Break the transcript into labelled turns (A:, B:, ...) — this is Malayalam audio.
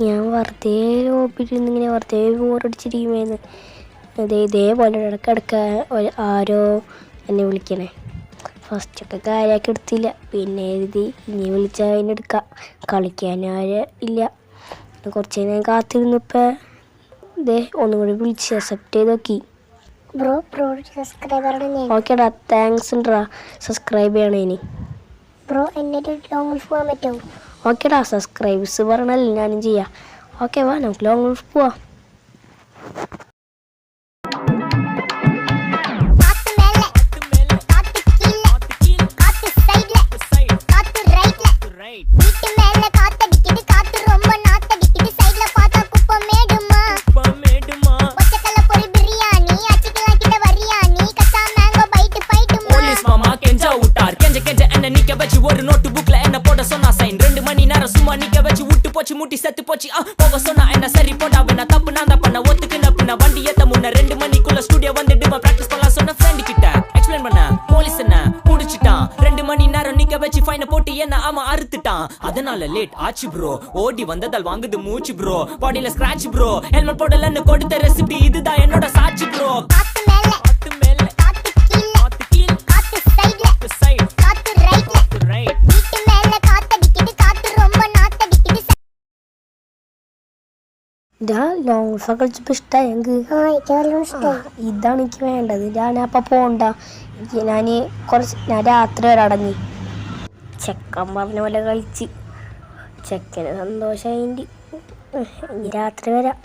A: ഞാൻ വെറുതെ ലോബിലിരുന്ന് ഇങ്ങനെ വെറുതെ ബോറടിച്ചിരിക്കുമായിരുന്നു. ഇതേപോലെ ഇടയ്ക്കിടയ്ക്ക് ആരോ എന്നെ വിളിക്കണേ. ഫസ്റ്റൊക്കെ കാര്യമാക്കി എടുത്തില്ല, പിന്നെ എഴുതി ഇനി വിളിച്ചാൽ അതിനെടുക്കാം. കളിക്കാനാരും ഇല്ല. കുറച്ച് നേരം കാത്തിരുന്നു. ഇപ്പം ഒന്നും കൂടി വിളിച്ച് അക്സെപ്റ്റ് ചെയ്ത് നോക്കി. ഓക്കേടാ, താങ്ക്സ് ഉണ്ടാ സബ്സ്ക്രൈബ് ചെയ്യണേ. ഇനി ഓക്കേടാ, സബ്സ്ക്രൈബ്സ് പറഞ്ഞല്ലേ ഞാനും ചെയ്യാം. ഓക്കെ, വാ നമുക്ക് ലോങ് ഗോൾഫ് പോവാം.
B: ஒரு நோட்டு புக்ல என்ன போட சொன்னா சைன் 2 மணி நேரம் சும்மா நிக்க வச்சு விட்டு போச்சு முட்டி செத்து போச்சு. போக சொன்னா என்ன சரி போடா வேணா தப்பு நான் தான் பண்ண ஒத்துக்குன பின்ன வண்டி ஏத்த முன்ன 2 மணிக்குள்ள ஸ்டுடியோ வந்துட்டு பிராக்டிஸ் பண்ணலாம் சொன்ன ஃப்ரெண்ட் கிட்ட எக்ஸ்பிளைன் பண்ண. போலீஸ் என்ன புடிச்சிட்டான், 2 மணி நேரம் நிக்க வச்சு ஃபைனை போட்டு என்ன ஆமா அறுத்துட்டான். அதனால லேட் ஆச்சு ப்ரோ, ஓடி வந்ததால் வாங்குது மூச்சு ப்ரோ. பாடியில ஸ்கிராட்ச் ப்ரோ, ஹெல்மெட் போடலன்னு கொடுத்த ரெசிபி இதுதான் என்னோட சாட்சி ப்ரோ.
A: ലോങ് ഗോൾഫ് കളിച്ചപ്പോൾ ഇഷ്ടമായി എനിക്ക്. ഇതാണ് എനിക്ക് വേണ്ടത്. ഞാനപ്പോൾ പോകണ്ട. ഞാൻ രാത്രി വരെ അടങ്ങി. ചെക്കൻ പറഞ്ഞ പോലെ കളിച്ച് ചെക്കന് സന്തോഷമായി. ഇനി രാത്രി വരാം.